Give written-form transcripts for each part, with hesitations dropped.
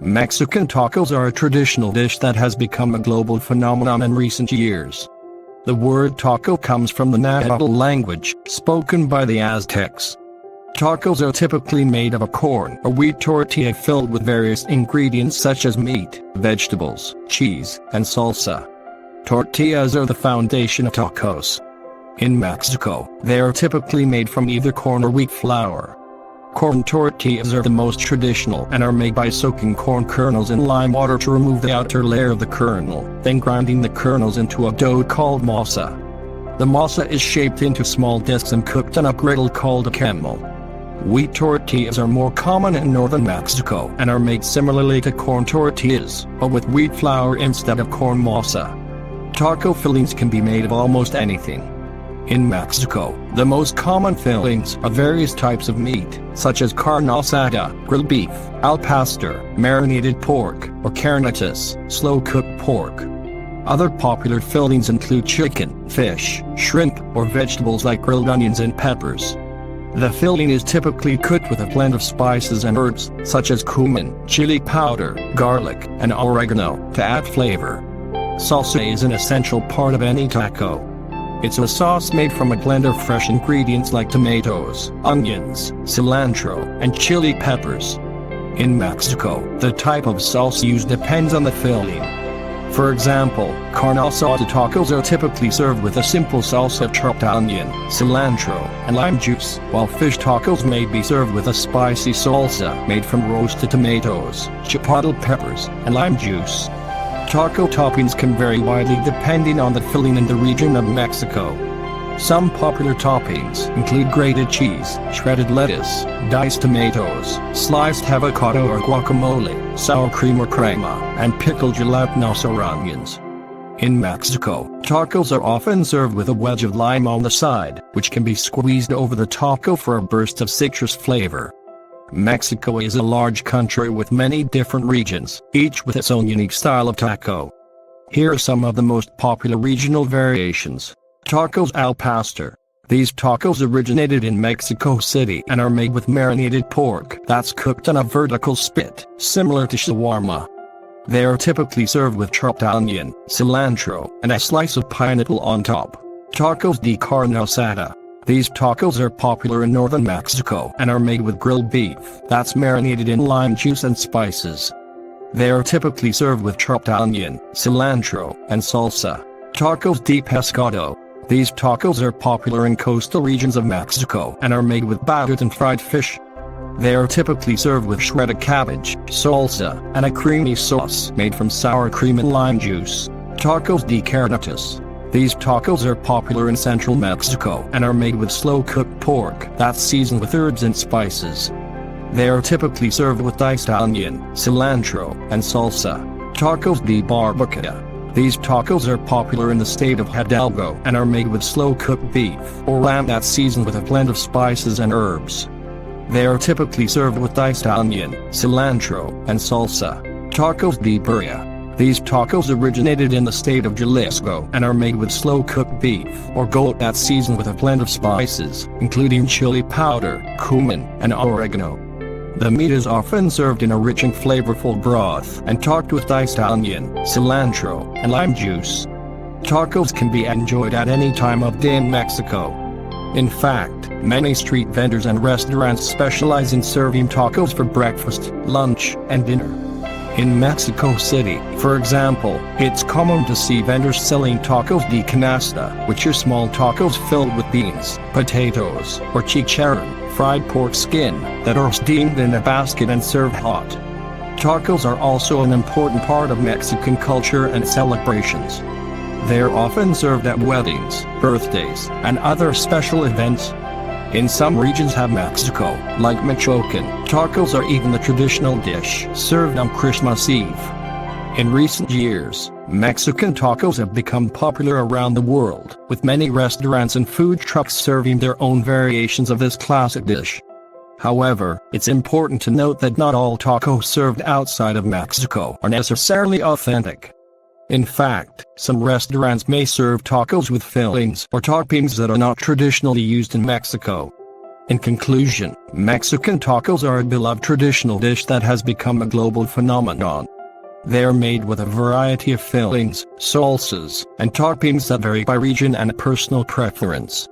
Mexican tacos are a traditional dish that has become a global phenomenon in recent years. The word taco comes from the Nahuatl language, spoken by the Aztecs. Tacos are typically made of a corn or wheat tortilla filled with various ingredients such as meat, vegetables, cheese, and salsa. Tortillas are the foundation of tacos. In Mexico, they are typically made from either corn or wheat flour. Corn tortillas are the most traditional and are made by soaking corn kernels in lime water to remove the outer layer of the kernel, then grinding the kernels into a dough called masa. The masa is shaped into small discs and cooked on a griddle called a camel. Wheat tortillas are more common in northern Mexico and are made similarly to corn tortillas, but with wheat flour instead of corn masa. Taco fillings can be made of almost anything. In Mexico, the most common fillings are various types of meat, such as carne asada, grilled beef, al pastor, marinated pork, or carnitas, slow-cooked pork. Other popular fillings include chicken, fish, shrimp, or vegetables like grilled onions and peppers. The filling is typically cooked with a blend of spices and herbs, such as cumin, chili powder, garlic, and oregano, to add flavor. Salsa is an essential part of any taco. It's a sauce made from a blend of fresh ingredients like tomatoes, onions, cilantro, and chili peppers. In Mexico, the type of salsa used depends on the filling. For example, carne asada tacos are typically served with a simple salsa of chopped onion, cilantro, and lime juice, while fish tacos may be served with a spicy salsa made from roasted tomatoes, chipotle peppers, and lime juice. Taco toppings can vary widely depending on the filling and the region of Mexico. Some popular toppings include grated cheese, shredded lettuce, diced tomatoes, sliced avocado or guacamole, sour cream or crema, and pickled jalapenos or onions. In Mexico, tacos are often served with a wedge of lime on the side, which can be squeezed over the taco for a burst of citrus flavor. Mexico is a large country with many different regions, each with its own unique style of taco. Here are some of the most popular regional variations. Tacos al pastor. These tacos originated in Mexico City and are made with marinated pork that's cooked on a vertical spit, similar to shawarma. They are typically served with chopped onion, cilantro, and a slice of pineapple on top. Tacos de carne asada. These tacos are popular in northern Mexico and are made with grilled beef that's marinated in lime juice and spices. They are typically served with chopped onion, cilantro, and salsa. Tacos de pescado. These tacos are popular in coastal regions of Mexico and are made with battered and fried fish. They are typically served with shredded cabbage, salsa, and a creamy sauce made from sour cream and lime juice. Tacos de carnitas. These tacos are popular in central Mexico and are made with slow-cooked pork that's seasoned with herbs and spices. They are typically served with diced onion, cilantro, and salsa. Tacos de barbacoa. These tacos are popular in the state of Hidalgo and are made with slow-cooked beef or lamb that's seasoned with a blend of spices and herbs. They are typically served with diced onion, cilantro, and salsa. Tacos de birria. These tacos originated in the state of Jalisco and are made with slow-cooked beef or goat that's seasoned with a blend of spices, including chili powder, cumin, and oregano. The meat is often served in a rich and flavorful broth and topped with diced onion, cilantro, and lime juice. Tacos can be enjoyed at any time of day in Mexico. In fact, many street vendors and restaurants specialize in serving tacos for breakfast, lunch, and dinner. In Mexico City, for example, it's common to see vendors selling tacos de canasta, which are small tacos filled with beans, potatoes, or chicharron, fried pork skin, that are steamed in a basket and served hot. Tacos are also an important part of Mexican culture and celebrations. They are often served at weddings, birthdays, and other special events. In some regions of Mexico, like Michoacan, tacos are even the traditional dish served on Christmas Eve. In recent years, Mexican tacos have become popular around the world, with many restaurants and food trucks serving their own variations of this classic dish. However, it's important to note that not all tacos served outside of Mexico are necessarily authentic. In fact, some restaurants may serve tacos with fillings or toppings that are not traditionally used in Mexico. In conclusion, Mexican tacos are a beloved traditional dish that has become a global phenomenon. They are made with a variety of fillings, salsas, and toppings that vary by region and personal preference.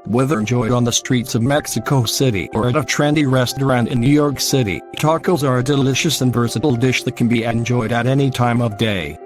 Whether enjoyed on the streets of Mexico City or at a trendy restaurant in New York City, tacos are a delicious and versatile dish that can be enjoyed at any time of day.